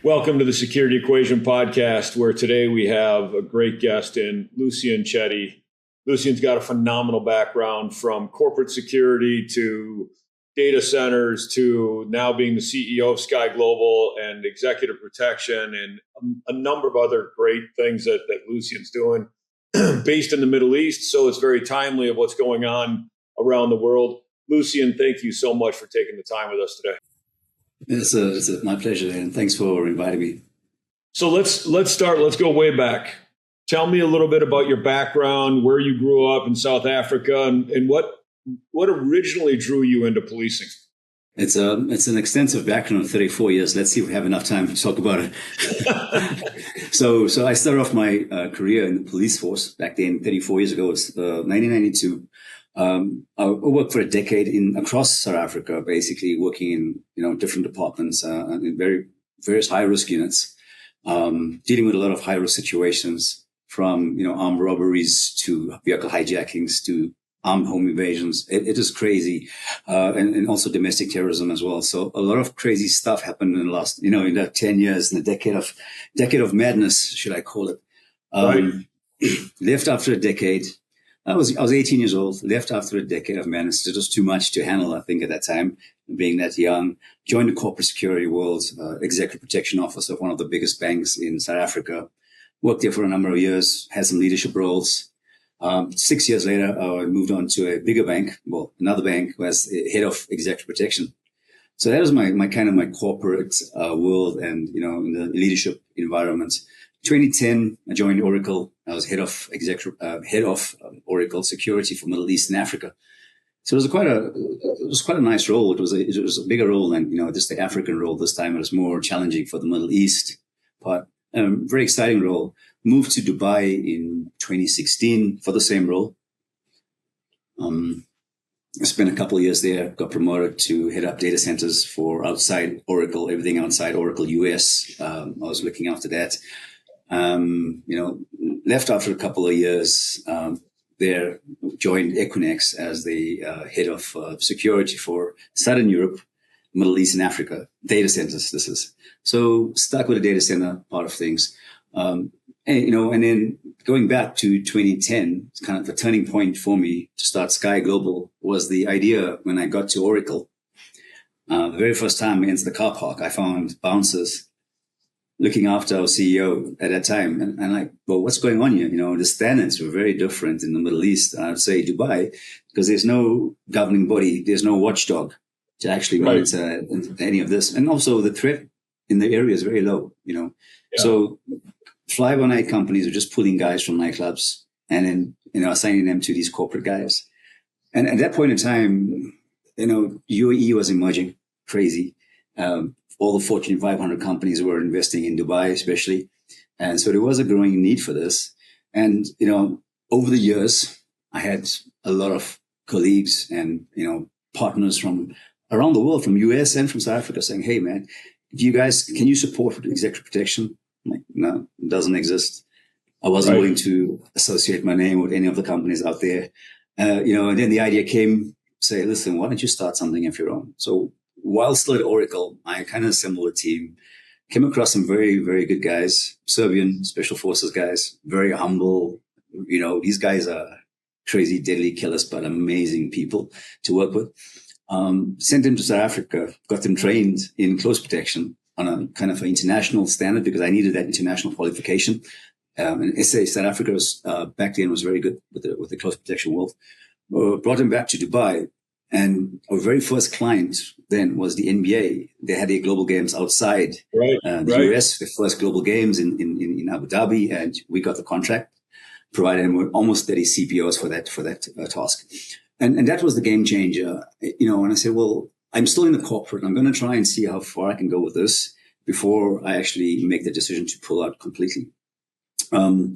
Welcome to the Security Equation podcast, where today we have a great guest in Lucien Chetty. Lucien's got a phenomenal background from corporate security to data centers to now being the CEO of Skye Global and executive protection and a number of other great things that Lucien's doing based in the Middle East. So it's very timely of what's going on around the world. Lucien, thank you so much for taking the time with us today. It's my pleasure, and thanks for inviting me. So let's start. Let's go way back. Tell me a little bit about your background, where you grew up in South Africa, and what originally drew you into policing. It's an extensive background of 34 years. Let's see if we have enough time to talk about it. So I started off my career in the police force back then, 34 years ago. It was 1992. I worked for a decade across South Africa, basically working in different departments in various high risk units, dealing with a lot of high risk situations, from armed robberies to vehicle hijackings to armed home invasions. It is crazy, and also domestic terrorism as well. So a lot of crazy stuff happened in the last in that 10 years, in the decade of madness, should I call it? Left after a decade. I was 18 years old, left after a decade of madness. It was too much to handle, I think, at that time, being that young. Joined the corporate security world, executive protection officer of one of the biggest banks in South Africa. Worked there for a number of years, had some leadership roles. 6 years later, I moved on to a bigger bank, another bank, as head of executive protection. So that was my kind of my corporate world and, in the leadership environment. 2010, I joined Oracle. I was head of Oracle security for Middle East and Africa. So it was quite a nice role. It was a bigger role than just the African role. This time it was more challenging for the Middle East part. Very exciting role. Moved to Dubai in 2016 for the same role. I spent a couple of years there. Got promoted to head up data centers for outside Oracle, everything outside Oracle US. I was looking after that. Left after a couple of years there, joined Equinix as the head of security for Southern Europe, Middle East and Africa, data centers. This is so stuck with the data center part of things. And then going back to 2010, it's kind of a turning point for me to start Skye Global. Was the idea when I got to Oracle. The very first time I entered the car park, I found bouncers looking after our CEO at that time. And like, well, what's going on here? The standards were very different in the Middle East. I would say Dubai, because there's no governing body, there's no watchdog to actually monitor any of this. And also the threat in the area is very low, Yeah. So fly-by-night companies are just pulling guys from nightclubs and then, assigning them to these corporate guys. And at that point in time, UAE was emerging crazy. All the Fortune 500 companies were investing in Dubai, especially. And so there was a growing need for this. And, over the years, I had a lot of colleagues and, partners from around the world, from US and from South Africa, saying, hey, man, can you support executive protection? I'm like, no, it doesn't exist. I wasn't willing to associate my name with any of the companies out there. And then the idea came, say, listen, why don't you start something of your own? So while still at Oracle, I kind of assembled a team, came across some very, very good guys, Serbian Special Forces guys, very humble. These guys are crazy, deadly killers, but amazing people to work with. Sent them to South Africa, got them trained in close protection on a kind of an international standard because I needed that international qualification. And South Africa was, back then was very good with the close protection world. Brought them back to Dubai. And our very first client then was the NBA. They had their global games outside the US, the first global games in Abu Dhabi, and we got the contract, provided them with almost 30 CPOs for that task. And that was the game changer, and I said, well, I'm still in the corporate. I'm going to try and see how far I can go with this before I actually make the decision to pull out completely. A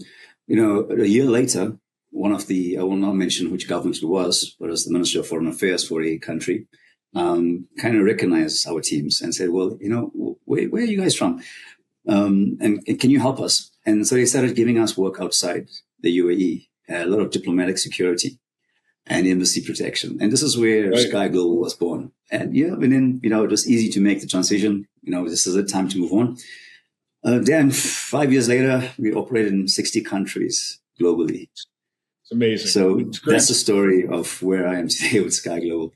year later, one of the, I will not mention which government it was, but it was the Minister of Foreign Affairs for a country, kind of recognized our teams and said, well, where are you guys from? And can you help us? And so they started giving us work outside the UAE, a lot of diplomatic security and embassy protection. And this is where Skye Global was born. And then, it was easy to make the transition. This is a time to move on. Then 5 years later, we operated in 60 countries globally. It's amazing. So that's the story of where I am today with Skye Global.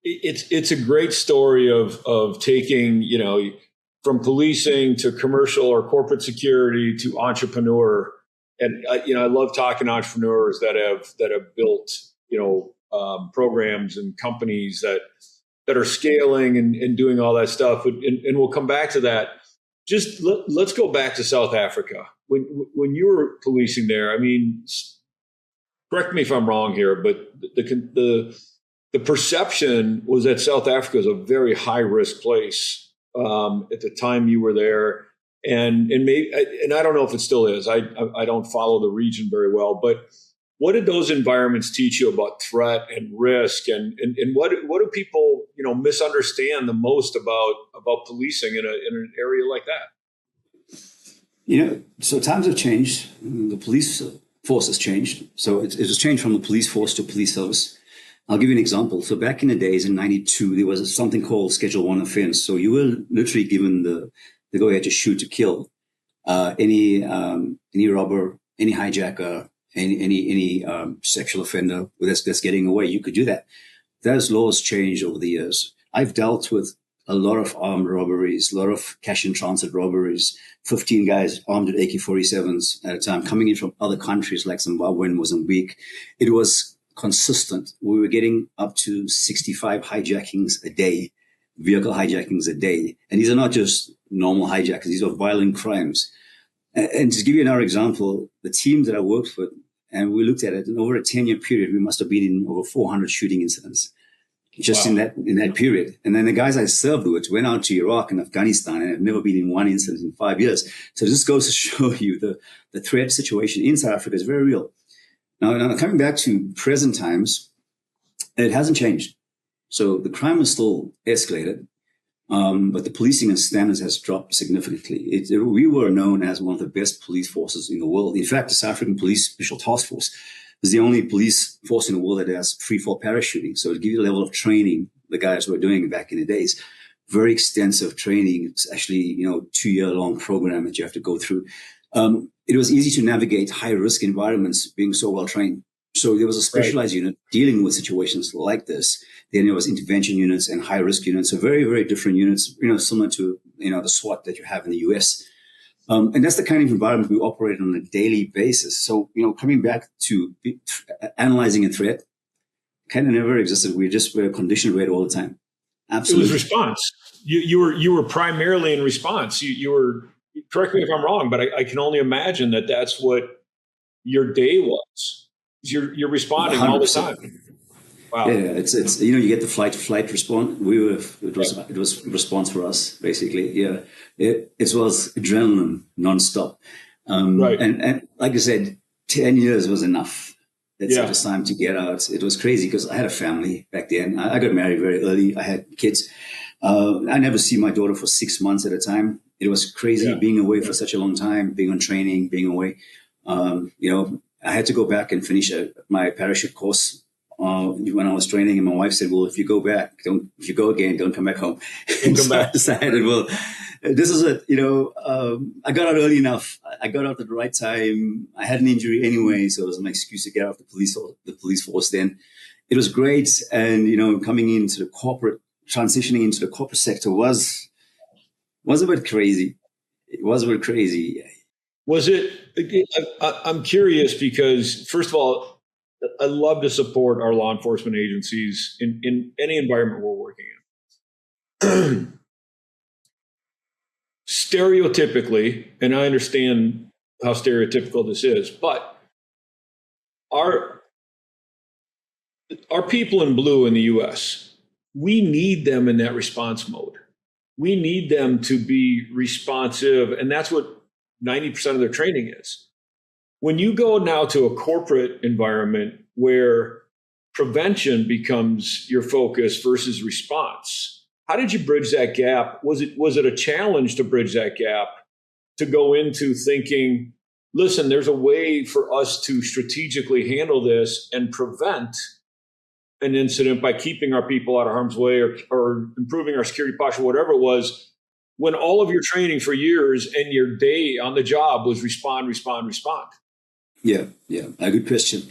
It's a great story of taking, from policing to commercial or corporate security to entrepreneur. And I love talking to entrepreneurs that have built programs and companies that are scaling and doing all that stuff. And we'll come back to that. Just let's go back to South Africa. When you were policing there, I mean, correct me if I'm wrong here, but the perception was that South Africa is a very high risk place at the time you were there, and I don't know if it still is. I don't follow the region very well, but what did those environments teach you about threat and risk, and what do people misunderstand the most about policing in an area like that? So times have changed. The police force has changed. So it has changed from the police force to police service. I'll give you an example. So back in the days in 92, there was something called Schedule 1 offense. So you were literally given the go ahead to shoot to kill any robber, any hijacker, any sexual offender that's getting away. You could do that. Those laws changed over the years. I've dealt with a lot of armed robberies, a lot of cash in transit robberies, 15 guys armed with AK-47s at a time coming in from other countries like Zimbabwe and Mozambique. It was consistent. We were getting up to 65 hijackings a day, vehicle hijackings a day. And these are not just normal hijackings. These are violent crimes. And to give you another example, the team that I worked with, and we looked at it, and over a 10-year period, we must have been in over 400 shooting incidents just in that period. And then the guys I served with went out to Iraq and Afghanistan and have never been in one incident in 5 years. So this goes to show you the threat situation in South Africa is very real. Now coming back to present times, it hasn't changed. So the crime is still escalated. But the policing and standards has dropped significantly. We were known as one of the best police forces in the world. In fact, the South African Police Special Task Force is the only police force in the world that has free-fall parachuting. So to give you the level of training the guys were doing back in the days, very extensive training. It's actually, 2-year-long program that you have to go through. It was easy to navigate high-risk environments being so well-trained. So there was a specialized unit dealing with situations like this. Then there was intervention units and high-risk units. So very, very different units, similar to, the SWAT that you have in the US. And that's the kind of environment we operate on a daily basis. So, coming back to analyzing a threat kind of never existed. We just were condition read all the time. Absolutely. It was response. You were primarily in response. You were, correct me if I'm wrong, but I can only imagine that that's what your day was. You're responding 100%. All the time. Wow. Yeah, it's you get the flight response. It was response for us basically. Yeah, it was adrenaline nonstop. Right. And like I said, 10 years was enough. It was time to get out. It was crazy because I had a family back then. I got married very early. I had kids. I never see my daughter for 6 months at a time. It was crazy being away for such a long time, being on training, being away. I had to go back and finish my parachute course when I was training, and my wife said, "Well, if you go again, don't come back home." And so I decided, well, this is it. I got out early enough. I got out at the right time. I had an injury anyway, so it was an excuse to get out of the police force. Then it was great, and coming into transitioning into the corporate sector was a bit crazy. It was a bit crazy. Was it? I'm curious because, first of all, I love to support our law enforcement agencies in any environment we're working in. Stereotypically, and I understand how stereotypical this is, but our people in blue in the U.S., we need them in that response mode. We need them to be responsive, and that's what 90% of their training is. When you go now to a corporate environment where prevention becomes your focus versus response, how did you bridge that gap? Was it a challenge to bridge that gap, to go into thinking, listen, there's a way for us to strategically handle this and prevent an incident by keeping our people out of harm's way or improving our security posture, whatever it was. when all of your training for years and your day on the job was respond, respond, respond? Yeah, a good question.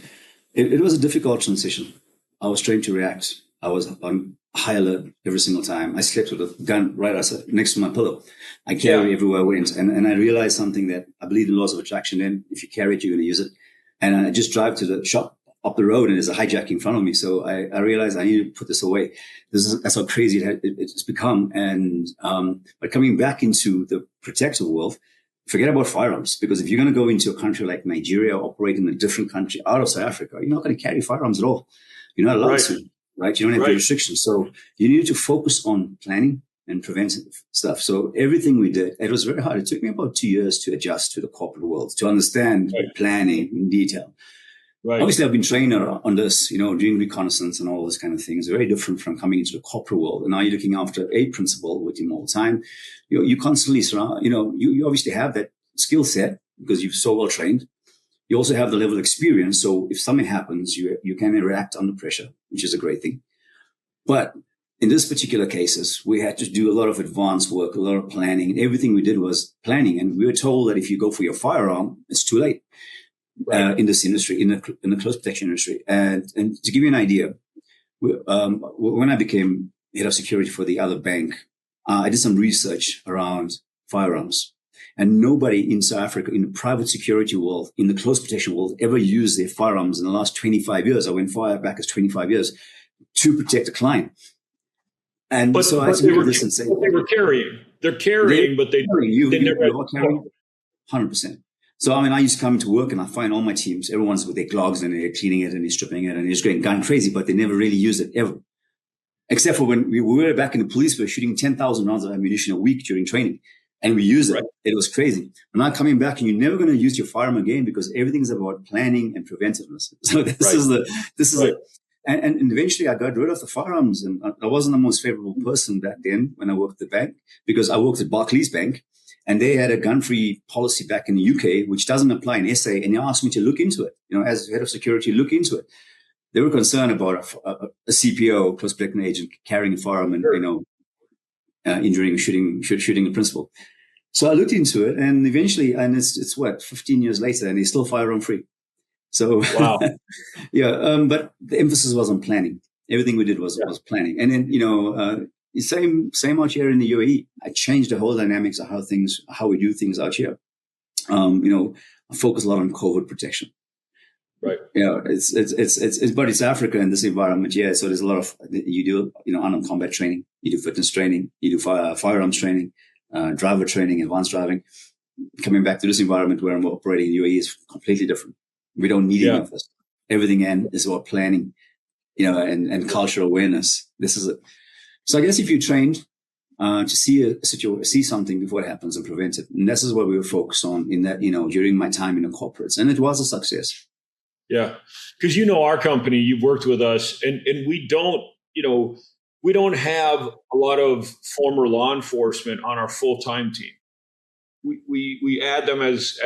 It was a difficult transition. I was trained to react. I was on high alert every single time. I slept with a gun right outside, next to my pillow. I carry everywhere I went. And I realized something, that I believe in laws of attraction. And if you carry it, you're going to use it. And I just drive to the shop up the road and there's a hijack in front of me. So I realized I need to put this away. That's how crazy it's become. And but coming back into the protective world, forget about firearms, because if you're going to go into a country like Nigeria or operate in a different country out of South Africa, you're not going to carry firearms at all. You're not allowed to, right? You don't have the restrictions. So you need to focus on planning and preventive stuff. So everything we did, it was very hard. It took me about 2 years to adjust to the corporate world, to understand planning in detail. Right. Obviously, I've been trained on this, doing reconnaissance and all those kind of things. Very different from coming into the corporate world. And now you're looking after a principal with him all the time. You constantly surround, you obviously have that skill set because you're so well trained. You also have the level of experience. So if something happens, you can react under pressure, which is a great thing. But in this particular cases, we had to do a lot of advanced work, a lot of planning. And everything we did was planning. And we were told that if you go for your firearm, it's too late. In this industry, in the close protection industry. And to give you an idea, when I became head of security for the other bank, I did some research around firearms. And nobody in South Africa, in the private security world, in the close protection world, ever used their firearms in the last 25 years. I went far back as 25 years to protect a client. And but, so I they were, this and say, they were carrying. They're carrying, but they never are carrying 100%. So, I used to come to work and I find all my teams, everyone's with their gloves and they're cleaning it and they're stripping it and they're just going gun crazy, but they never really used it ever. Except for when we were back in the police, we were shooting 10,000 rounds of ammunition a week during training and we used it. Right. It was crazy. But now coming back and you're never going to use your firearm again because everything's about planning and preventiveness. So and eventually I got rid of the firearms and I wasn't the most favorable person back then when I worked at the bank because I worked at Barclays Bank. And they had a gun-free policy back in the UK, which doesn't apply in SA. And they asked me to look into it, as head of security, look into it. They were concerned about a CPO, close protection agent, carrying a firearm and, injuring, shooting the principal. So I looked into it and eventually, and it's 15 years later and they're still firearm free. So, wow. But the emphasis was on planning. Everything we did was planning. And then, same out here in the UAE. I changed the whole dynamics of how we do things out here. I focus a lot on COVID protection. Right. It's Africa in this environment. Yeah. So there's a lot of, you do, unarmed combat training, you do fitness training, you do firearms training, driver training, advanced driving. Coming back to this environment where I'm operating in UAE is completely different. We don't need any of this. Everything is about planning, and cultural awareness. This is it. So I guess if you trained to see something before it happens and prevent it, and this is what we were focused on in that, during my time in the corporates, and it was a success. Yeah, because our company, you've worked with us, and we don't have a lot of former law enforcement on our full-time team. We add them as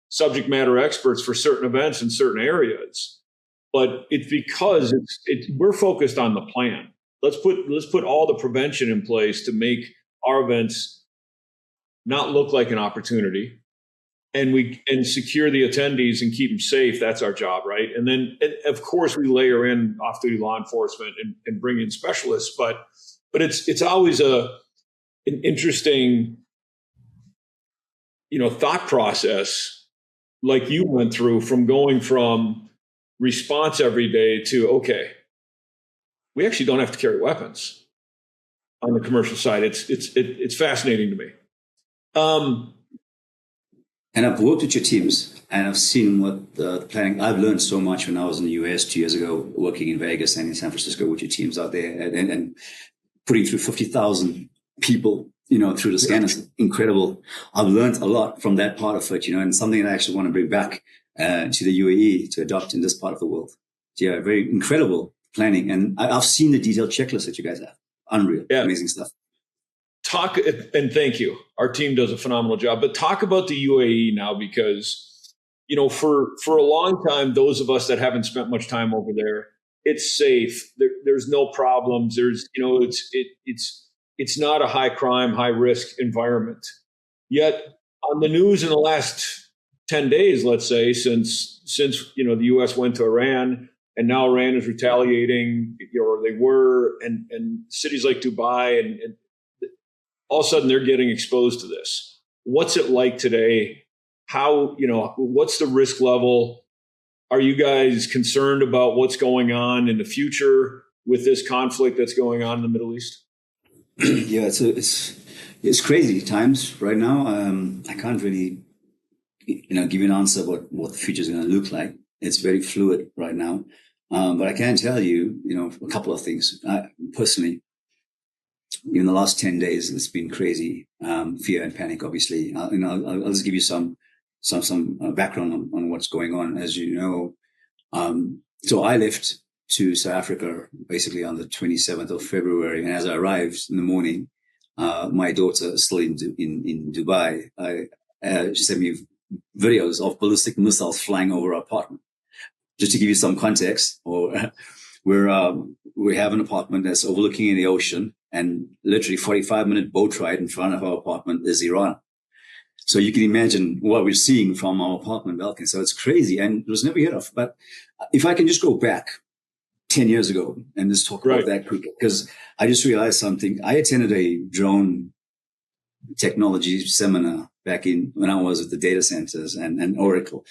subject matter experts for certain events in certain areas, but it's because we're focused on the plan. Let's put all the prevention in place to make our events not look like an opportunity, and secure the attendees and keep them safe. That's our job, right? And then, of course, we layer in off-duty law enforcement and bring in specialists. But it's always an interesting, thought process, like you went through, from going from response every day to okay, we actually don't have to carry weapons on the commercial side. It's fascinating to me. And I've worked with your teams and I've seen what the planning. I've learned so much when I was in the US 2 years ago, working in Vegas and in San Francisco with your teams out there and putting through 50,000 people, through the scan. It's incredible. I've learned a lot from that part of it, and something that I actually want to bring back to the UAE to adopt in this part of the world. Yeah, very incredible planning. And I've seen the detailed checklist that you guys have. Unreal. Yeah. Amazing stuff. And thank you. Our team does a phenomenal job. But talk about the UAE now, because, for a long time, those of us that haven't spent much time over there, it's safe. There's no problems. There's, it's not a high crime, high risk environment. Yet on the news in the last 10 days, let's say, since the US went to Iran, and now Iran is retaliating, or they were, and cities like Dubai, and all of a sudden they're getting exposed to this. What's it like today? How, what's the risk level? Are you guys concerned about what's going on in the future with this conflict that's going on in the Middle East? Yeah, it's crazy times right now. I can't really, give you an answer what the future is going to look like. It's very fluid right now. But I can tell you, a couple of things. Personally, in the last 10 days, it's been crazy. Fear and panic, obviously. I'll just give you some background on what's going on. As you know, so I left to South Africa basically on the 27th of February. And as I arrived in the morning, my daughter is still in Dubai. She sent me videos of ballistic missiles flying over our apartment. Just to give you some context, we have an apartment that's overlooking the ocean, and literally 45-minute boat ride in front of our apartment is Iran. So you can imagine what we're seeing from our apartment balcony. So it's crazy, and it was never heard of. But if I can just go back 10 years ago and just talk about that quickly, because I just realized something. I attended a drone technology seminar back when I was at the data centers and Oracle.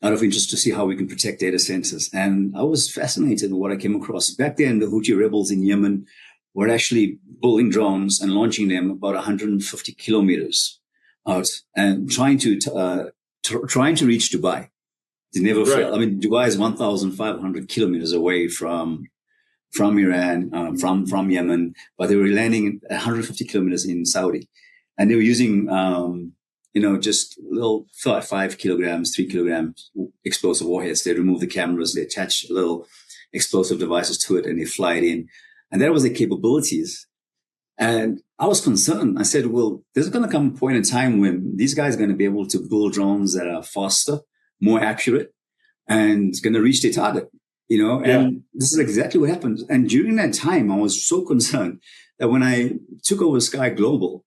Out of interest to see how we can protect data centers. And I was fascinated with what I came across. Back then, the Houthi rebels in Yemen were actually building drones and launching them about 150 kilometers out and trying to reach Dubai. They never failed. I mean, Dubai is 1,500 kilometers away from Iran, from Yemen, but they were landing 150 kilometers in Saudi. And they were using, just little 5 kilograms, 3 kilograms explosive warheads. They remove the cameras, they attach little explosive devices to it, and they fly it in. And that was their capabilities. And I was concerned. I said, well, there's going to come a point in time when these guys are going to be able to build drones that are faster, more accurate, and going to reach their target, And this is exactly what happened. And during that time, I was so concerned that when I took over Skye Global,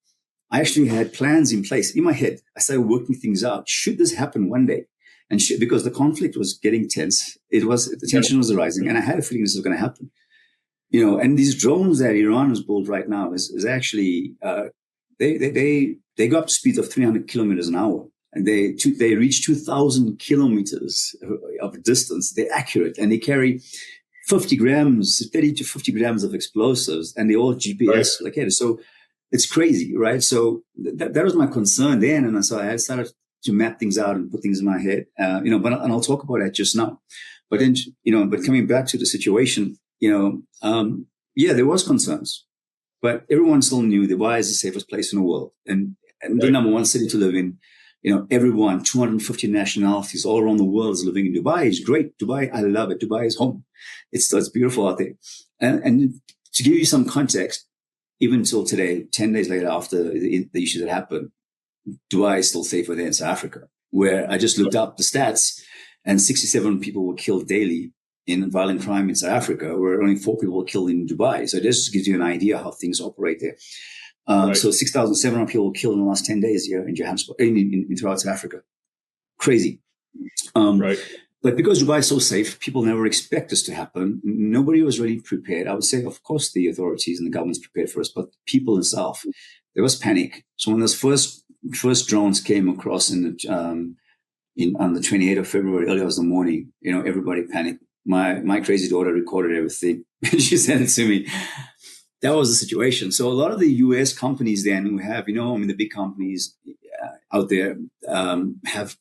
I actually had plans in place in my head. I started working things out. Should this happen one day? And because the conflict was getting tense, the tension was rising, and I had a feeling this was going to happen. And these drones that Iran has built right now is actually, they go up to speeds of 300 kilometers an hour, and they reach 2,000 kilometers of distance. They're accurate, and they carry 30 to 50 grams of explosives, and they're all GPS located. So it's crazy, right? So that was my concern then. And so I started to map things out and put things in my head, and I'll talk about that just now. But then, but coming back to the situation, there was concerns, but everyone still knew Dubai is the safest place in the world and the number one city to live in. Everyone, 250 nationalities all around the world is living in Dubai. It's great. Dubai, I love it. Dubai is home. It's beautiful out there. And to give you some context, even until today, 10 days later after the issues that happened, Dubai is still safer than South Africa, where I just looked up the stats and 67 people were killed daily in violent crime in South Africa, where only 4 people were killed in Dubai. So this just gives you an idea how things operate there. So 6,700 people were killed in the last 10 days here in Johannesburg, in throughout South Africa. Crazy. But because Dubai is so safe, people never expect this to happen. Nobody was really prepared. I would say, of course, the authorities and the government's prepared for us, but people themselves, there was panic. So when those first drones came across on the 28th of February, early hours in the morning, everybody panicked. My crazy daughter recorded everything. She sent it to me. That was the situation. So a lot of the U.S. companies then who have, the big companies out there have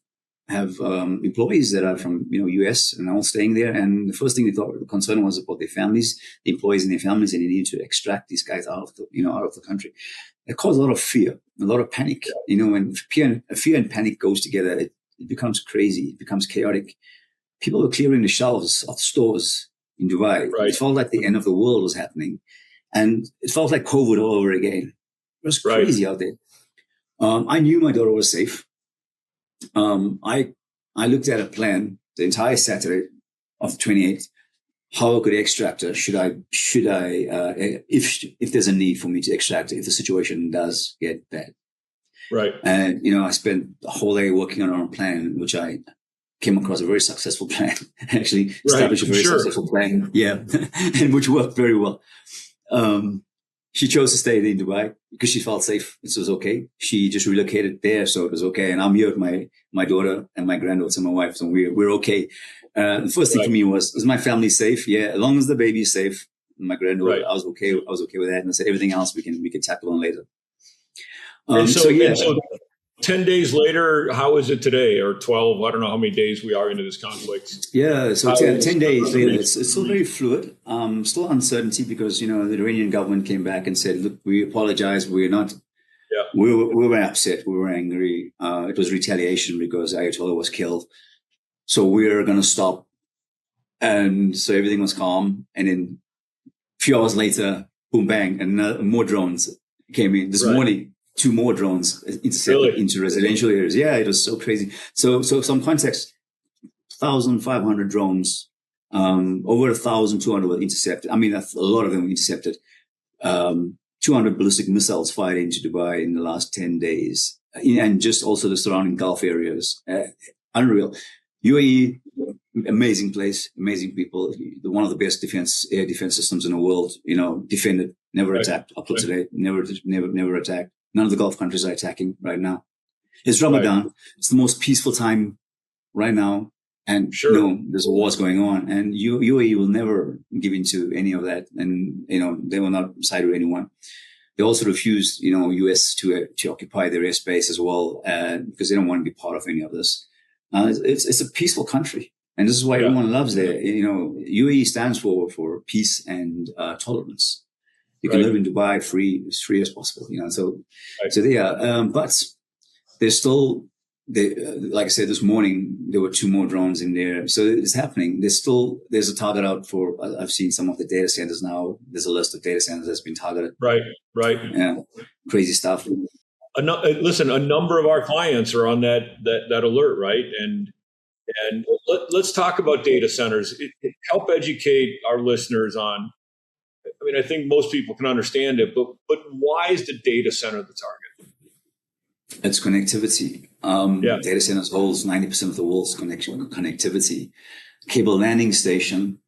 employees that are from, U.S. and all staying there. And the first thing the concern was about their families, the employees and their families, and they needed to extract these guys out of the country. It caused a lot of fear, a lot of panic. When fear and panic goes together, it becomes crazy. It becomes chaotic. People were clearing the shelves of stores in Dubai. It felt like the end of the world was happening. And it felt like COVID all over again. It was crazy out there. I knew my daughter was safe. I looked at a plan the entire Saturday of the 28th, how I could extract her. If there's a need for me to extract her, if the situation does get bad. Right. And, I spent the whole day working on our plan, which I came across a very successful plan, actually established a very successful plan. Yeah. And which worked very well. She chose to stay in Dubai because she felt safe. It was okay. She just relocated there, so it was okay. And I'm here with my daughter and my granddaughter and my wife, so we're okay. The first thing for me was my family safe? Yeah, as long as the baby is safe, my granddaughter, I was okay. I was okay with that, and I said everything else we can tackle on later. So 10 days later, how is it today? Or 12? I don't know how many days we are into this conflict. Yeah, so 10 days later, it's still very fluid. Still uncertainty because, the Iranian government came back and said, look, we apologize. We're not, we were upset. We were angry. It was retaliation because Ayatollah was killed. So we're going to stop. And so everything was calm. And then a few hours later, boom, bang, and more drones came in this morning. 2 more drones intercepted into residential areas. Yeah, it was so crazy. So some context, 1,500 drones, over 1,200 were intercepted. I mean, a lot of them were intercepted. 200 ballistic missiles fired into Dubai in the last 10 days. And just also the surrounding Gulf areas. Unreal. UAE, amazing place, amazing people. One of the best air defense systems in the world. Defended, never attacked up to today. Never attacked. None of the Gulf countries are attacking right now. It's Ramadan. Right. It's the most peaceful time right now. And there's wars going on. And UAE will never give into any of that. And, they will not side with anyone. They also refused, US to occupy their airspace as well, because they don't want to be part of any of this. It's a peaceful country. And this is why everyone loves it. UAE stands for peace and tolerance. You can live in Dubai as free as possible, So but there's still, like I said, this morning, there were 2 more drones in there. So it's happening. There's a target out for, I've seen some of the data centers now. There's a list of data centers that's been targeted. Right. Yeah. Crazy stuff. Listen, a number of our clients are on that alert, right? And let's talk about data centers. Help educate our listeners on. I mean, I think most people can understand it, but why is the data center the target? It's connectivity. Data centers holds 90% of the world's connectivity. Cable landing station,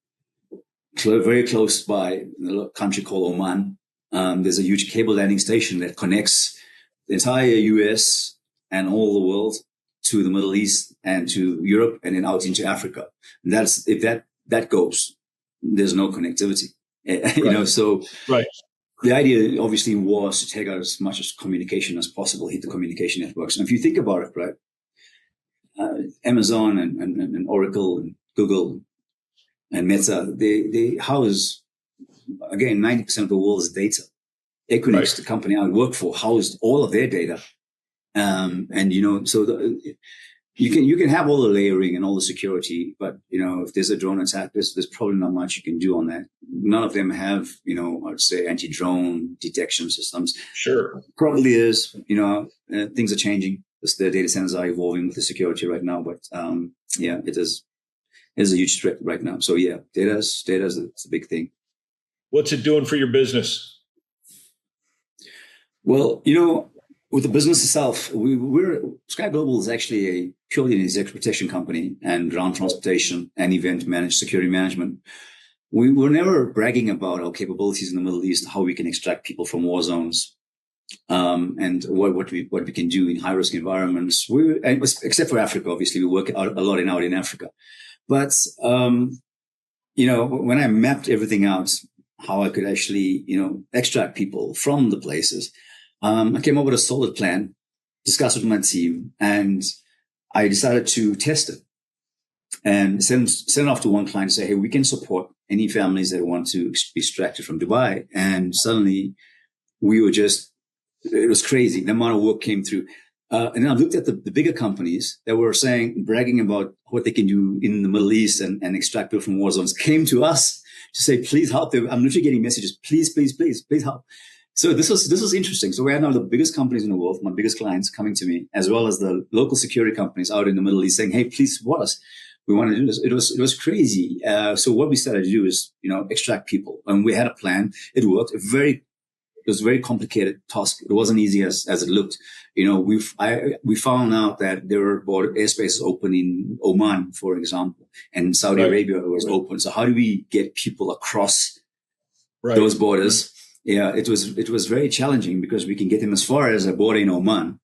very close by a country called Oman. There's a huge cable landing station that connects the entire US and all the world to the Middle East and to Europe and then out into Africa. And if that goes, there's no connectivity. So the idea obviously was to take out as much as communication as possible, hit the communication networks. And if you think about it, right, Amazon and Oracle and Google and Meta, they house, again, 90% of the world's data. Equinix, the company I work for, housed all of their data. You can have all the layering and all the security, but, if there's a drone attack, there's probably not much you can do on that. None of them have, I'd say anti-drone detection systems. Sure. Probably is, things are changing. The data centers are evolving with the security right now, but, it is a huge threat right now. So data is a big thing. What's it doing for your business? Well, with the business itself, Skye Global is actually purely an executive protection company and ground transportation and event security management. We were never bragging about our capabilities in the Middle East, how we can extract people from war zones, and what we can do in high risk environments. Except for Africa, obviously, we work out a lot in Africa. But when I mapped everything out, how I could actually extract people from the places, I came up with a solid plan, discussed it with my team, and I decided to test it and send it off to one client and say, hey, we can support any families that want to be extracted from Dubai. And suddenly it was crazy. The amount of work came through. And then I looked at the bigger companies that were bragging about what they can do in the Middle East and extract people from war zones, came to us to say, please help them. I'm literally getting messages, please help. So this was interesting. So we had now the biggest companies in the world, my biggest clients coming to me, as well as the local security companies out in the Middle East saying, hey, please support us. We want to do this. It was crazy. So what we started to do is, extract people, and we had a plan. It worked. It was a very complicated task. It wasn't easy as it looked. We found out that there were border airspaces open in Oman, for example, and Saudi Arabia was open. So how do we get people across those borders? Yeah, it was very challenging because we can get them as far as a border in Oman,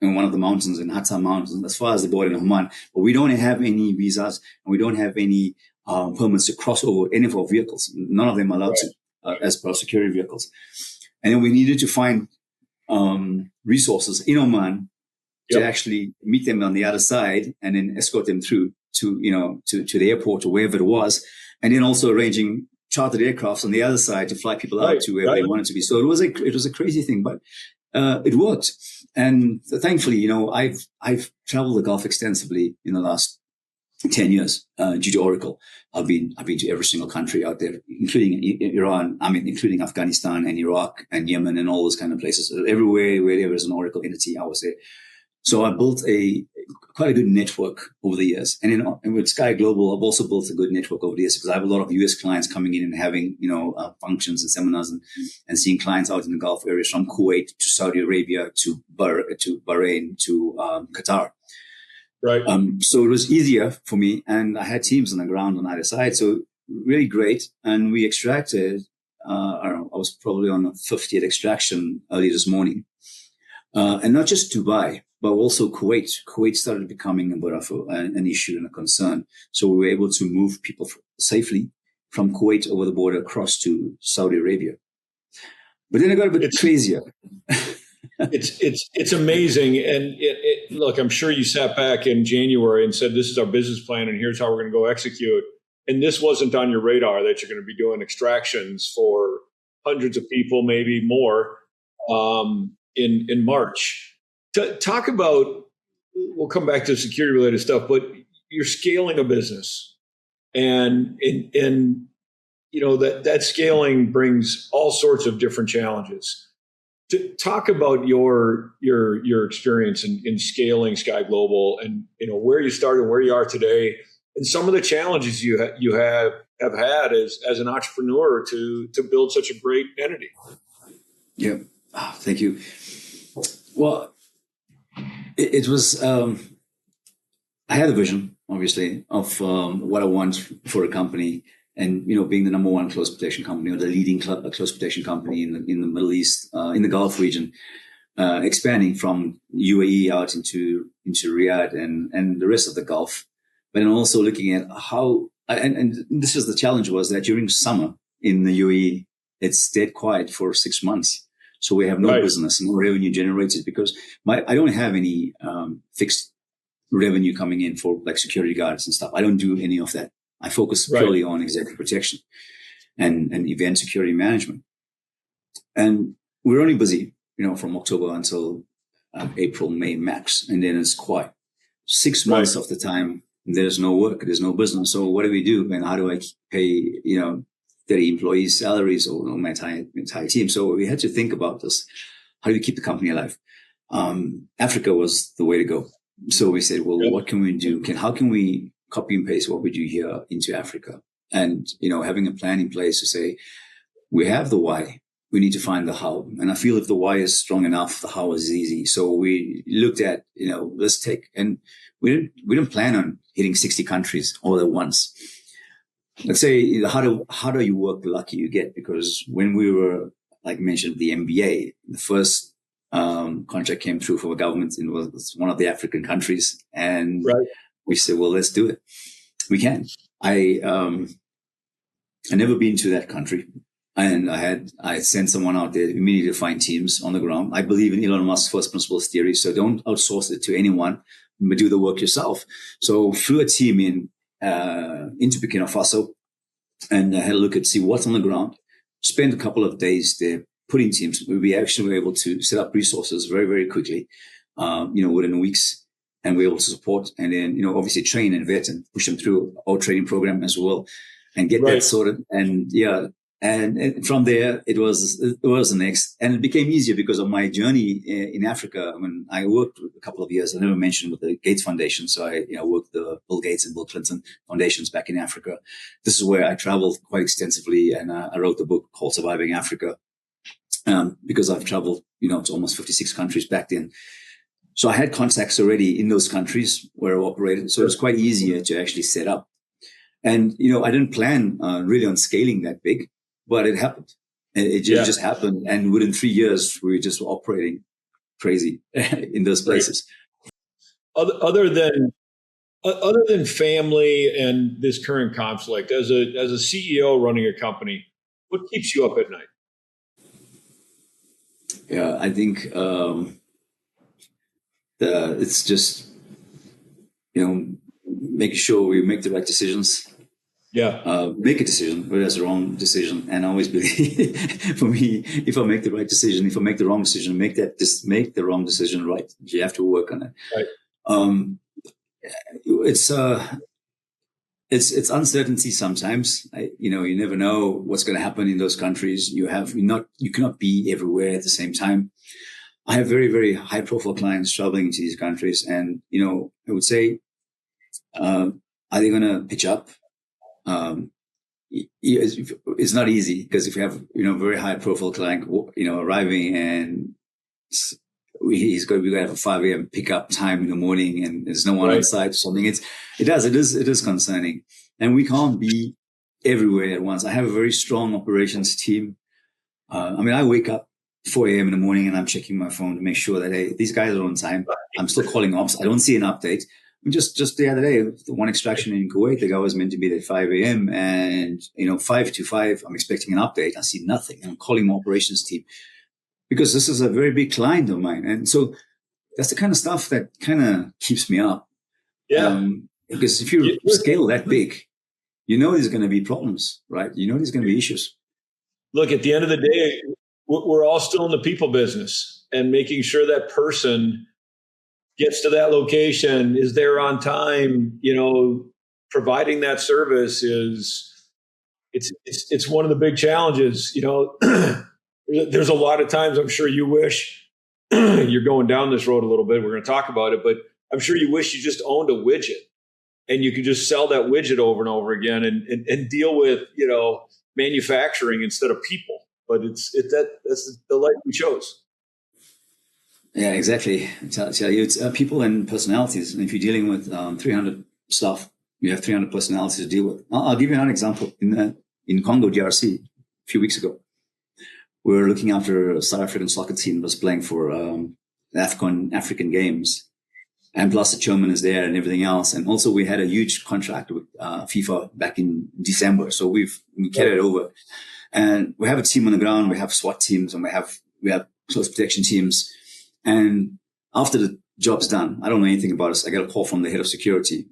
in one of the mountains, in Hatta Mountains, as far as the border in Oman. But we don't have any visas, and we don't have any permits to cross over any of our vehicles. None of them are allowed to, as per security vehicles. And then we needed to find resources in Oman to actually meet them on the other side and then escort them through to the airport or wherever it was. And then also arranging chartered aircrafts on the other side to fly people out to where they wanted to be. So it was a crazy thing, but it worked. And thankfully, I've traveled the Gulf extensively in the last 10 years, due to Oracle. I've been to every single country out there, including Iran, including Afghanistan and Iraq and Yemen and all those kind of places. Everywhere where there was an Oracle entity, I was there. So I built quite a good network over the years. And with Skye Global, I've also built a good network over the years because I have a lot of US clients coming in and having, functions and seminars and seeing clients out in the Gulf areas from Kuwait to Saudi Arabia to Bahrain to Qatar. Right. So it was easier for me, and I had teams on the ground on either side. So really great. And we extracted, I was probably on the 50th extraction early this morning. And not just Dubai, but also Kuwait. Kuwait started becoming a bit of an issue and a concern. So we were able to move people safely from Kuwait over the border across to Saudi Arabia. But then it got a bit crazier. It's amazing. And look, I'm sure you sat back in January and said, this is our business plan and here's how we're going to go execute. And this wasn't on your radar that you're going to be doing extractions for hundreds of people, maybe more, in March. Talk about, we'll come back to security related stuff, but you're scaling a business and that scaling brings all sorts of different challenges. To talk about your experience in scaling Skye Global and where you started, where you are today, and some of the challenges you have had as an entrepreneur to build such a great entity. Yeah, thank you. Well, it was. I had a vision, obviously, of what I want for a company. And, being the number one close protection company or the leading close protection company in the Middle East, in the Gulf region, expanding from UAE out into Riyadh and the rest of the Gulf. But then also looking at how, and this is the challenge, was that during summer in the UAE, it's dead quiet for 6 months. So we have no business, no revenue generated because I don't have any fixed revenue coming in for like security guards and stuff. I don't do any of that. I focus purely on executive protection and event security management. And we're only busy, from October until April, May max. And then it's quiet. 6 months of the time, there's no work, there's no business. So what do we do? And how do I pay, 30 employees' salaries or my entire team? So we had to think about this. How do we keep the company alive? Africa was the way to go. So we said, well, what can we do? How can we copy and paste what we do here into Africa? And, having a plan in place to say, we have the why, we need to find the how. And I feel if the why is strong enough, the how is easy. So we looked at, and we didn't plan on hitting 60 countries all at once. Let's say, how do you work the lucky you get? Because when we were, like mentioned, the MBA, the first contract came through for a government in one of the African countries. And we said, well, let's do it. We can. I never been to that country. And I sent someone out there immediately to find teams on the ground. I believe in Elon Musk's first principles theory. So don't outsource it to anyone, but do the work yourself. So flew a team into Burkina Faso and had a look at see what's on the ground. Spent a couple of days there putting teams. We actually were able to set up resources very, very quickly, within weeks. And we're able to support and then, obviously train and vet and push them through our training program as well and get that sorted. And And from there, it was the next, and it became easier because of my journey in Africa. When I worked a couple of years, I never mentioned, with the Gates Foundation. So I worked the Bill Gates and Bill Clinton foundations back in Africa. This is where I traveled quite extensively, and I wrote the book called Surviving Africa, because I've traveled, to almost 56 countries back then. So I had contacts already in those countries where I operated. So it was quite easier to actually set up. And, I didn't plan really on scaling that big. But it happened. It just happened. And within 3 years, we were just operating crazy in those places. Other than family and this current conflict, as a CEO running a company, what keeps you up at night? Yeah, I think it's just, making sure we make the right decisions. Yeah. Make a decision, but that's the wrong decision. And I always believe, for me, if I make the right decision, if I make the wrong decision, make the wrong decision right. You have to work on it. Right. It's uncertainty sometimes. You never know what's going to happen in those countries. You cannot be everywhere at the same time. I have very, very high profile clients traveling into these countries, and I would say, are they going to pitch up? It's not easy, because if you have very high profile client arriving, and he's going to have a 5 a.m. pickup time in the morning, and there's no one on site or something. It is concerning, and we can't be everywhere at once. I have a very strong operations team. I wake up 4 a.m. in the morning, and I'm checking my phone to make sure that, hey, these guys are on time. I'm still calling ops. I don't see an update. Just the other day, the one extraction in Kuwait, the guy was meant to be there at 5 a.m. and, 5 to 5, I'm expecting an update. I see nothing. I'm calling my operations team, because this is a very big client of mine. And so that's the kind of stuff that kind of keeps me up. Yeah. Because if you scale that big, there's going to be problems, right? There's going to be issues. Look, at the end of the day, we're all still in the people business, and making sure that person gets to that location, is there on time, providing that service it's one of the big challenges. There's a lot of times I'm sure you wish you're going down this road a little bit. We're going to talk about it, but I'm sure you wish you just owned a widget and you could just sell that widget over and over again and deal with, manufacturing instead of people. But that's the life we chose. Yeah, exactly. I tell you, it's people and personalities. And if you're dealing with 300 staff, you have 300 personalities to deal with. I'll give you another example. In Congo, DRC, a few weeks ago, we were looking after a South African soccer team that was playing for the African Games. And plus the chairman is there and everything else. And also we had a huge contract with FIFA back in December. So we carried it over. And we have a team on the ground. We have SWAT teams, and we have close protection teams. And after the job's done, I don't know anything about it. I got a call from the head of security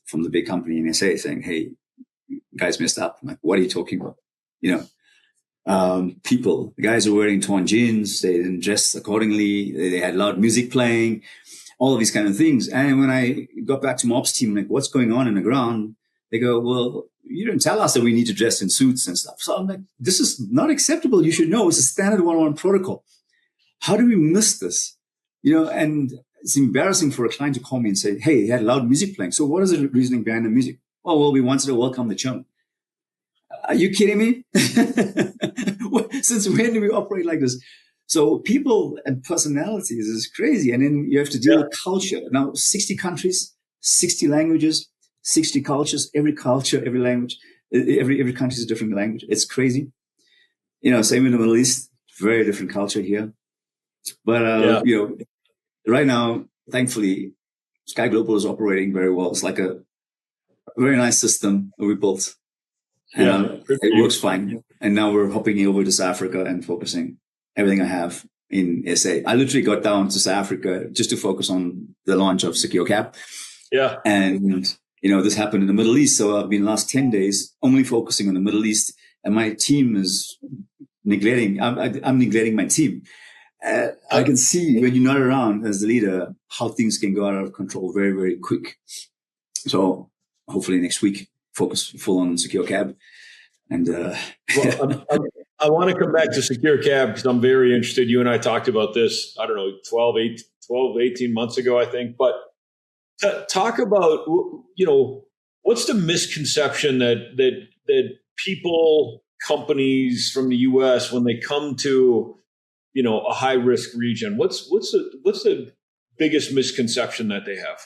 from the big company in SA saying, "Hey, you guys messed up." I'm like, "What are you talking about?" People, the guys are wearing torn jeans. They didn't dress accordingly. They had loud music playing, all of these kind of things. And when I got back to my ops team, like, what's going on in the ground? They go, "Well, you didn't tell us that we need to dress in suits and stuff." So I'm like, this is not acceptable. You should know it's a standard 101 protocol. How do we miss this? And it's embarrassing for a client to call me and say, "Hey, he had loud music playing. So what is the reasoning behind the music?" "Oh, well, we wanted to welcome the chum." Are you kidding me? Since when do we operate like this? So people and personalities is crazy. And then you have to deal with culture. Now, 60 countries, 60 languages, 60 cultures, every culture, every language, every country is a different language. It's crazy. Same in the Middle East, very different culture here. But, right now, thankfully, Skye Global is operating very well. It's like a very nice system that we built. And it works fine. And now we're hopping over to South Africa and focusing everything I have in SA. I literally got down to South Africa just to focus on the launch of Secure Cap. Yeah. And, this happened in the Middle East. So I've been the last 10 days only focusing on the Middle East. And my team is I'm neglecting my team. I can see when you're not around as the leader, how things can go out of control very, very quick. So hopefully next week, focus full on Secure Cab. And well, I want to come back to Secure Cab because I'm very interested. You and I talked about this, I don't know, 18 months ago, I think. But talk about, what's the misconception that people, companies from the U.S., when they come to, a high risk region, what's the biggest misconception that they have?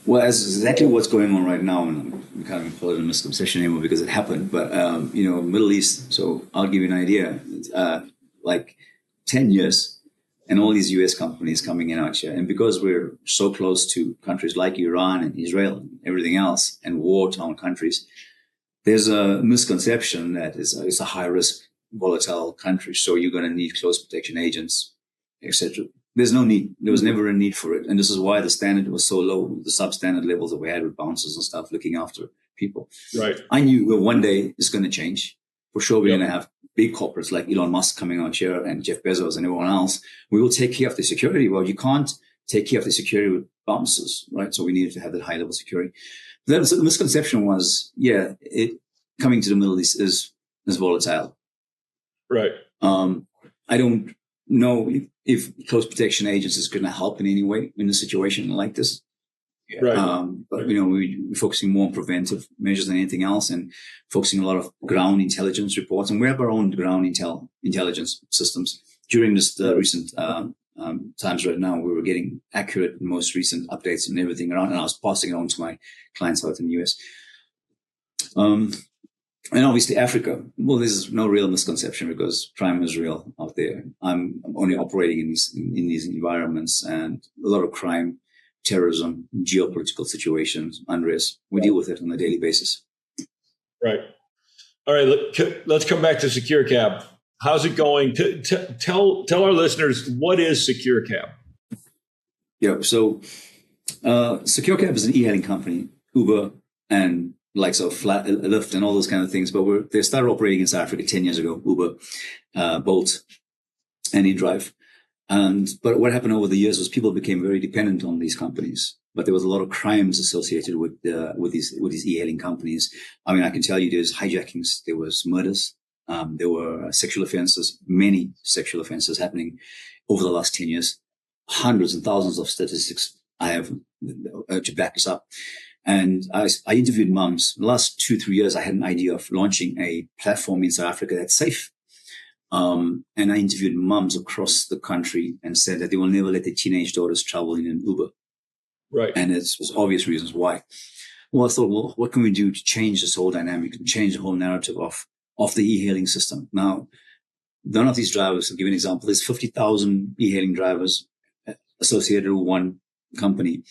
Well, that's exactly what's going on right now, and we can't even call it a misconception anymore because it happened. But Middle East. So I'll give you an idea. Like 10 years, and all these U.S. companies coming in out here, and because we're so close to countries like Iran and Israel and everything else, and war-torn countries, there's a misconception that it's a high-risk, volatile country. So you're going to need close protection agents, etc. There's no need. There was never a need for it. And this is why the standard was so low, the substandard levels that we had with bouncers and stuff looking after people. Right. I knew that one day it's going to change. For sure, we're going to have big corporates like Elon Musk coming out here and Jeff Bezos and everyone else. We will take care of the security. Well, you can't take care of the security with bouncers, right? So we needed to have that high level security. The misconception was, coming to the Middle East is volatile. Right. I don't know if close protection agents is going to help in any way in a situation like this. Right. But we're focusing more on preventive measures than anything else, and focusing a lot of ground intelligence reports. And we have our own ground intelligence systems. During this recent times right now, we were getting accurate, most recent updates and everything around, and I was passing it on to my clients out in the US. And obviously Africa. Well, there's no real misconception because crime is real out there. I'm only operating in these environments, and a lot of crime, terrorism, geopolitical situations, unrest. We deal with it on a daily basis. Right. All right. Let's come back to Secure Cab. How's it going? Tell our listeners, what is Secure Cab? Yeah. So Secure Cab is an e-hailing company, Uber and likes of Lyft and all those kind of things. But they started operating in South Africa 10 years ago, Uber, Bolt, and InDrive. But what happened over the years was people became very dependent on these companies. But there was a lot of crimes associated with these e-hailing companies. I mean, I can tell you there's hijackings, there was murders, there were sexual offenses, many sexual offenses happening over the last 10 years. Hundreds and thousands of statistics I have to back this up. And I interviewed moms. The last 2-3 years, I had an idea of launching a platform in South Africa that's safe. And I interviewed moms across the country and said that they will never let their teenage daughters travel in an Uber. Right. And it's obvious reasons why. Well, I thought, what can we do to change this whole dynamic and change the whole narrative of the e-hailing system? Now, none of these drivers, I'll give you an example, there's 50,000 e-hailing drivers associated with one company.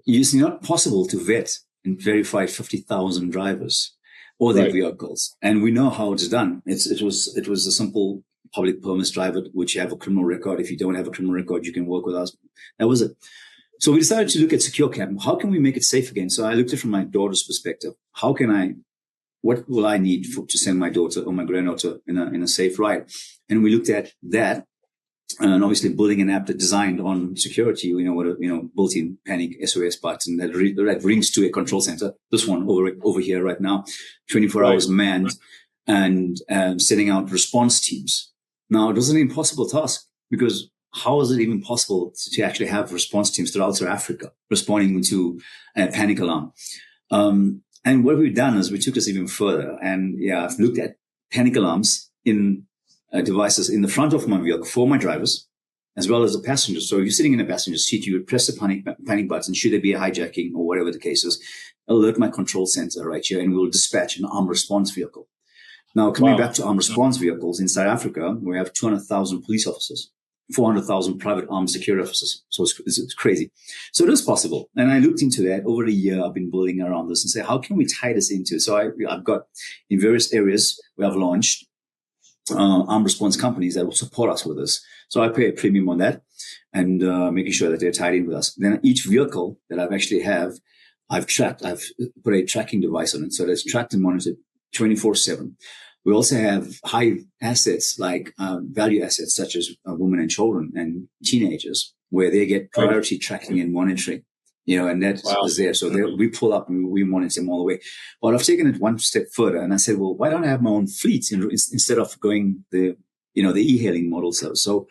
It's not possible to vet and verify 50,000 drivers or their vehicles. And we know how it's done. It was a simple public permits driver, which you have a criminal record. If you don't have a criminal record, you can work with us. That was it. So we decided to look at Secure Cab. How can we make it safe again? So I looked at it from my daughter's perspective. What will I need to send my daughter or my granddaughter in a safe ride? And we looked at that. And obviously building an app that designed on security, built-in panic SOS button that rings to a control center. This one over here right now, 24 hours manned, and setting out response teams. Now, it was an impossible task because how is it even possible to actually have response teams throughout South Africa responding to a panic alarm? And what we've done is we took this even further, and I've looked at panic alarms in devices in the front of my vehicle for my drivers, as well as the passengers. So if you're sitting in a passenger seat, you would press the panic button, should there be a hijacking or whatever the case is, alert my control center right here, and we will dispatch an armed response vehicle. Now, coming back to armed response vehicles, in South Africa, we have 200,000 police officers, 400,000 private armed security officers. So it's crazy. So it is possible. And I looked into that over a year. I've been building around this and say, how can we tie this into it? So I've got in various areas we have launched armed response companies that will support us with this. So I pay a premium on that and making sure that they're tied in with us. Then each vehicle that I've put a tracking device on it. So that's tracked and monitored 24/7. We also have high assets like value assets such as women and children and teenagers, where they get priority tracking and monitoring. and that was there. So we pull up and we monitor them all the way. But I've taken it one step further, and I said, well, why don't I have my own fleet instead of going the e-hailing model? So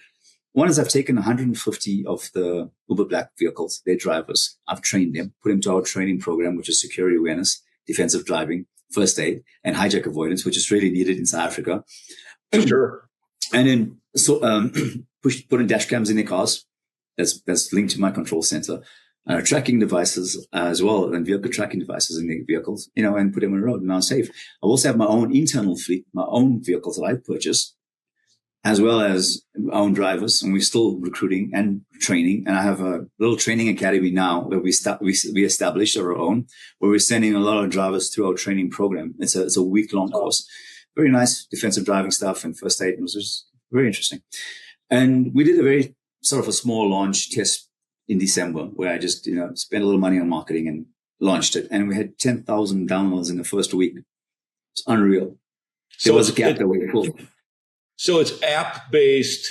one is I've taken 150 of the Uber Black vehicles, their drivers. I've trained them, put them to our training program, which is security awareness, defensive driving, first aid, and hijack avoidance, which is really needed in South Africa. Sure. And then put in dash cams in their cars. That's linked to my control center. Tracking devices as well, and vehicle tracking devices in the vehicles, and put them on the road. Now safe. I also have my own internal fleet, my own vehicles that I purchased, as well as our own drivers, and we're still recruiting and training. And I have a little training academy now where we established our own, where we're sending a lot of drivers through our training program. It's a week-long course. Very nice defensive driving stuff and first aid. It was just very interesting. And we did a very sort of a small launch test in December, where I just, spent a little money on marketing and launched it. And we had 10,000 downloads in the first week. It's unreal. There was a gap that we pulled. So it's app-based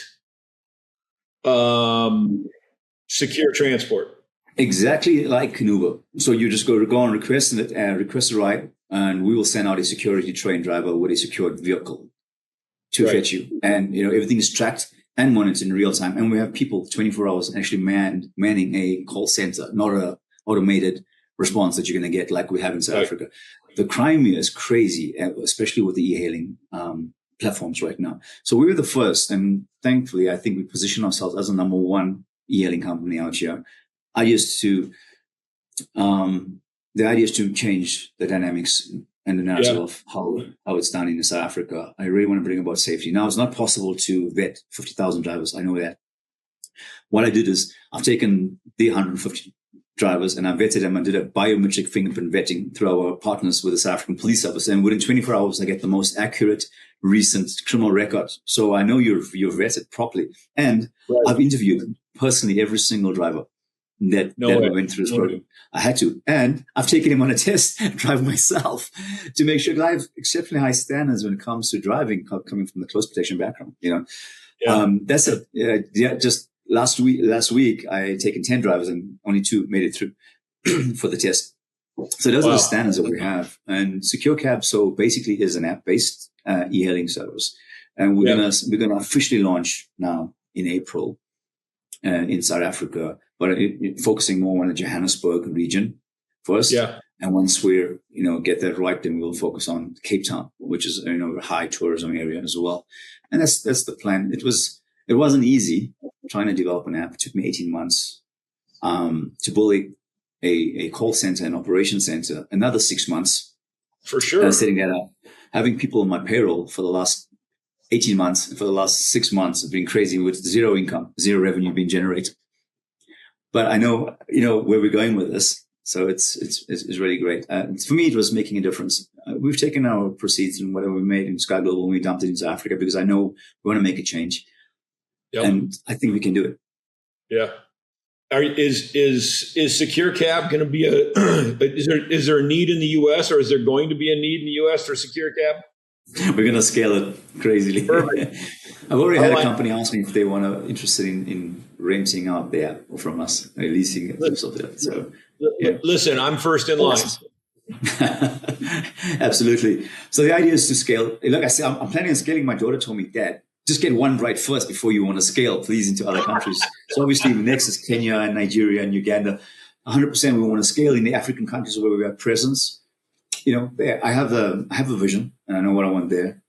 secure transport. Exactly like an Uber. So you just go and request a ride, and we will send out a security trained driver with a secured vehicle to fetch you. And, everything is tracked and monitored in real time. And we have people 24 hours actually manning a call center, not a automated response that you're going to get like we have in South Africa. The crime here is crazy, especially with the e-hailing platforms right now. So we were the first, and thankfully, I think we position ourselves as a number one e-hailing company out here. The idea is to change the dynamics and the narrative of how it's done in South Africa. I really want to bring about safety. Now, it's not possible to vet 50,000 drivers. I know that. What I did is I've taken the 150 drivers and I vetted them and did a biometric fingerprint vetting through our partners with the South African Police Service. And within 24 hours, I get the most accurate, recent criminal record. So I know you're vetted properly. And I've interviewed personally every single driver that went through this program. I had to. And I've taken him on a test drive myself to make sure, because I have exceptionally high standards when it comes to driving, coming from the close protection background, That's it. Just last week, I had taken 10 drivers and only 2 made it through for the test. So those are the standards that we have. And Secure Cab, so basically is an app-based e-hailing service. And we're gonna officially launch now in April in South Africa, but focusing more on the Johannesburg region first. Yeah. And once we're, get that right, then we'll focus on Cape Town, which is, a high tourism area as well. And that's the plan. It wasn't easy trying to develop an app. It took me 18 months, to build a call center, an operation center, another 6 months. For sure. Setting that up, having people on my payroll for the last 18 months, for the last 6 months have been crazy with zero income, zero revenue being generated. But I know, where we're going with this. So it's really great. For me, it was making a difference. We've taken our proceeds and whatever we made in Skye Global and we dumped it into Africa because I know we want to make a change. Yep. And I think we can do it. Yeah. Is Secure Cab going to be is there a need in the U.S. or is there going to be a need in the U.S. for Secure Cab? We're going to scale it crazily. I've already had a company ask me if they interested in renting out the app from us, leasing it. So, listen, I'm first in line. Absolutely. So the idea is to scale. Like I said, I'm planning on scaling. My daughter told me, Dad, just get one right first before you want to scale, please, into other countries. So obviously next is Kenya and Nigeria and Uganda. 100% we want to scale in the African countries where we have presence. There I have a vision and I know what I want there.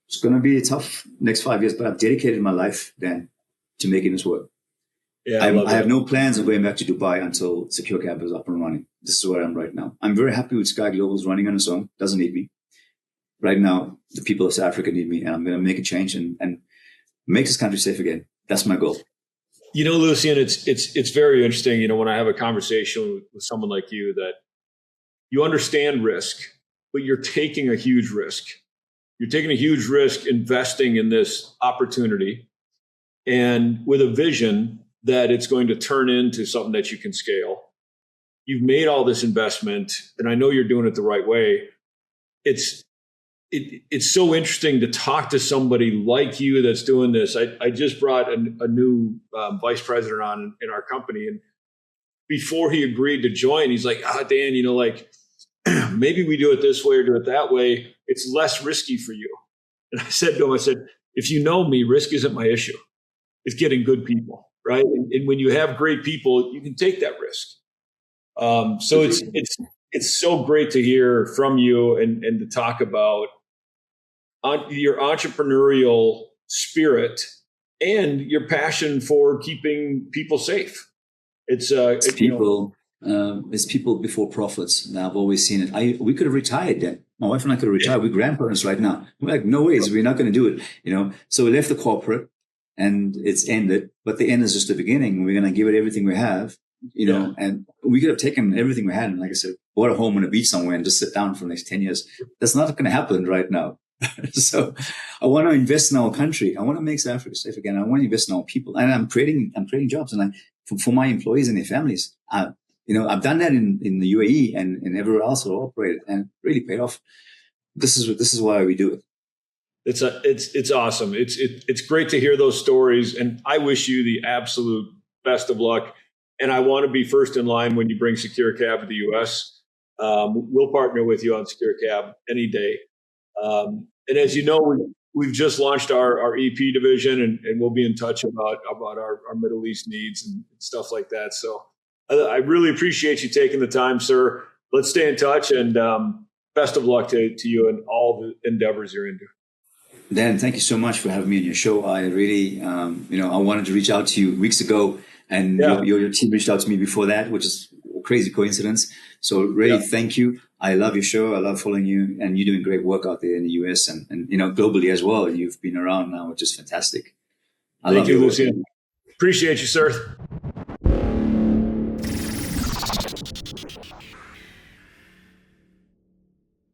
It's going to be a tough next 5 years, but I've dedicated my life, Dan, to making this work. Yeah, I have no plans of going back to Dubai until Secure Cab is up and running. This is where I'm right now. I'm very happy with Skye Global running on its own. Doesn't need me. Right now, the people of South Africa need me, and I'm going to make a change and make this country safe again. That's my goal. Lucien, it's very interesting. When I have a conversation with someone like you, that you understand risk, but you're taking a huge risk. You're taking a huge risk investing in this opportunity and with a vision that it's going to turn into something that you can scale. You've made all this investment, and I know you're doing it the right way. It's so interesting to talk to somebody like you that's doing this. I just brought a new vice president on in our company, and before he agreed to join, he's like, Dan, like maybe we do it this way or do it that way. It's less risky for you. And I said to him, if you know me, risk isn't my issue. It's getting good people, right? And when you have great people, you can take that risk. So it's so great to hear from you and to talk about your entrepreneurial spirit and your passion for keeping people safe. It's people before profits. Now I've always seen it. We could have retired then. My wife and I could have retired. We're grandparents right now. We're like, no ways, we're not going to do it. So we left the corporate and it's ended, but the end is just the beginning. We're going to give it everything we have, and we could have taken everything we had and, like I said, bought a home on a beach somewhere and just sit down for the next 10 years. That's not going to happen right now. So I want to invest in our country. I want to make South Africa safe again. I want to invest in our people, and I'm creating jobs and for my employees and their families. I've done that in the UAE and everywhere else I operated, and really paid off. This is why we do it. It's awesome. It's great to hear those stories, and I wish you the absolute best of luck. And I want to be first in line when you bring Secure Cab to the U.S. We'll partner with you on Secure Cab any day. And as you know, we've just launched our EP division, and we'll be in touch about our Middle East needs and stuff like that. So I really appreciate you taking the time, sir. Let's stay in touch, and best of luck to you and all the endeavors you're into. Dan, thank you so much for having me on your show. I really, I wanted to reach out to you weeks ago, and your team reached out to me before that, which is a crazy coincidence. So really, thank you. I love your show. I love following you, and you're doing great work out there in the US and globally as well. You've been around now, which is fantastic. Thank you, Lucien. Appreciate you, sir.